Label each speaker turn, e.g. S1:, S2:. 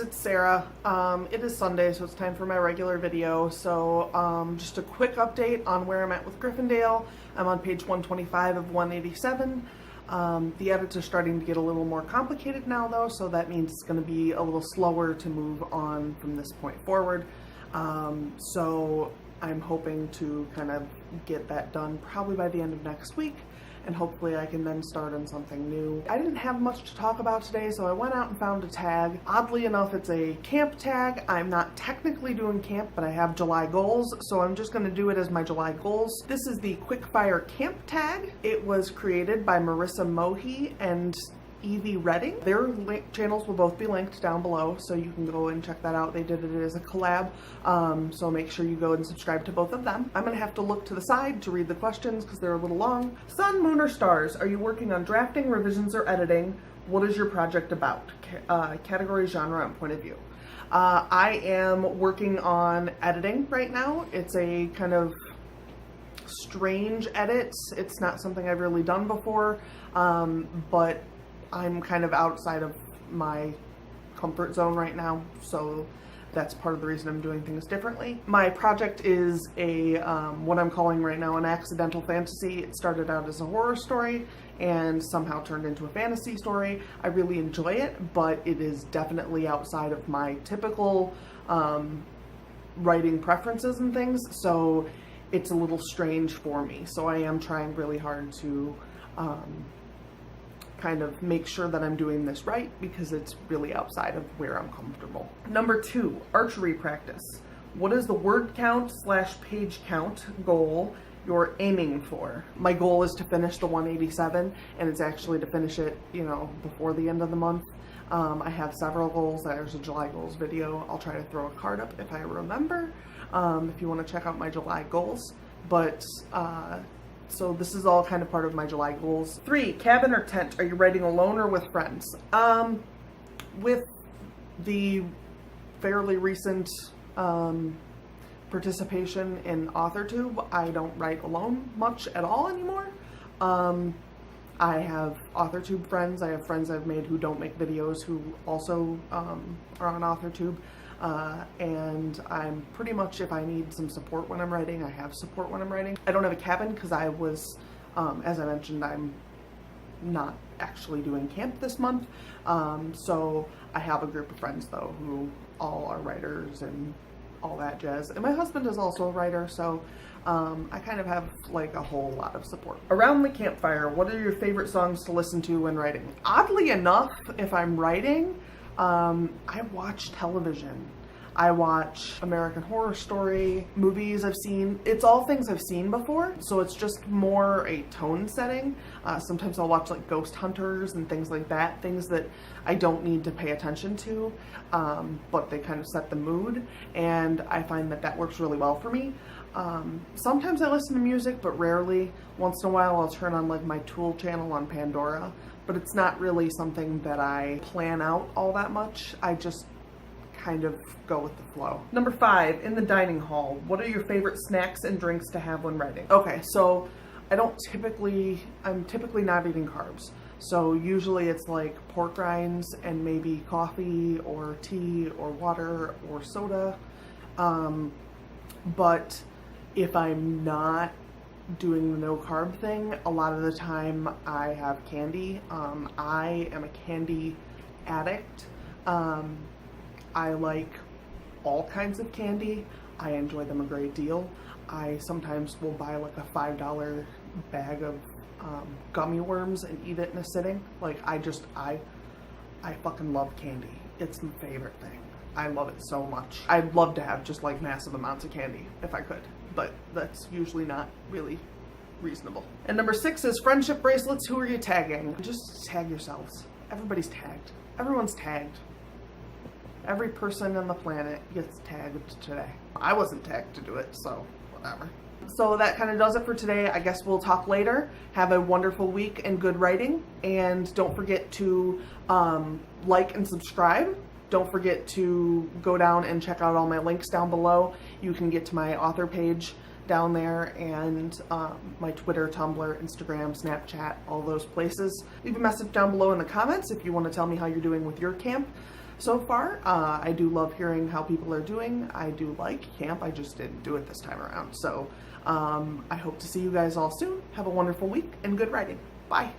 S1: it's Sarah. It is Sunday, so it's time for my regular video. So just a quick update on where I'm at with Gryffindale. I'm on page 125 of 187. The edits are starting to get a little more complicated now though, so that means it's going to be a little slower to move on from this point forward. So I'm hoping to kind of get that done probably by the end of next week, and hopefully I can then start on something new. I didn't have much to talk about today, so I went out and found a tag. Oddly enough, it's a camp tag. I'm not technically doing camp, but I have July goals, so I'm just going to do it as my July goals. This is the Quickfire Camp Tag. It was created by Marissa Mohi and Evie Redding. Their channels will both be linked down below, so you can go and check that out. They did it as a collab, so make sure you go and subscribe to both of them. I'm gonna have to look to the side to read the questions because they're a little long. Sun, moon, or stars? Are you working on drafting, revisions, or editing? What is your project about? Category, genre, and point of view. I am working on editing right now. It's a kind of strange edit. It's not something I've really done before, but I'm kind of outside of my comfort zone right now, so that's part of the reason I'm doing things differently. My project is a what I'm calling right now an accidental fantasy. It started out as a horror story and somehow turned into a fantasy story. I really enjoy it, but it is definitely outside of my typical writing preferences and things, so it's a little strange for me. So I am trying really hard to kind of make sure that I'm doing this right, because it's really outside of where I'm comfortable. Number 2, archery practice. What is the word count / page count goal you're aiming for? My goal is to finish the 187, and it's actually to finish it, you know, before the end of the month. I have several goals. There's a July goals video. I'll try to throw a card up if I remember, if you want to check out my July goals. But so this is all kind of part of my July goals. 3, cabin or tent? Are you writing alone or with friends? With the fairly recent participation in AuthorTube, I don't write alone much at all anymore. I have AuthorTube friends. I have friends I've made who don't make videos who also are on AuthorTube. And I'm pretty much, if I need some support when I'm writing, I have support when I'm writing. I don't have a cabin because I was, as I mentioned, I'm not actually doing camp this month. So I have a group of friends though who all are writers and all that jazz. And my husband is also a writer, so I kind of have like a whole lot of support. Around the campfire, what are your favorite songs to listen to when writing? Oddly enough, if I'm writing, I watch television. I watch American Horror Story, movies I've seen. It's all things I've seen before, so it's just more a tone setting. Sometimes I'll watch like Ghost Hunters and things like that, things that I don't need to pay attention to, but they kind of set the mood, and I find that that works really well for me. Sometimes I listen to music, but rarely. Once in a while I'll turn on like my Tool channel on Pandora, but it's not really something that I plan out all that much. I just kind of go with the flow. Number 5, in the dining hall, what are your favorite snacks and drinks to have when writing? Okay, so I'm typically not eating carbs. So usually it's like pork rinds and maybe coffee or tea or water or soda. But if I'm not doing the no carb thing, a lot of the time I have candy. I am a candy addict. I like all kinds of candy. I enjoy them a great deal. I sometimes will buy like a $5 bag of gummy worms and eat it in a sitting. Like I fucking love candy. It's my favorite thing. I love it so much. I'd love to have just like massive amounts of candy if I could, but that's usually not really reasonable. And number 6 is friendship bracelets. Who are you tagging? Just tag yourselves. Everybody's tagged. Everyone's tagged. Every person on the planet gets tagged today. I wasn't tagged to do it, so whatever. So that kind of does it for today. I guess we'll talk later. Have a wonderful week and good writing. And don't forget to like and subscribe. Don't forget to go down and check out all my links down below. You can get to my author page down there, and my Twitter, Tumblr, Instagram, Snapchat, all those places. Leave a message down below in the comments if you want to tell me how you're doing with your camp. so far. I do love hearing how people are doing. I do like camp. I just didn't do it this time around. So I hope to see you guys all soon. Have a wonderful week and good writing. Bye.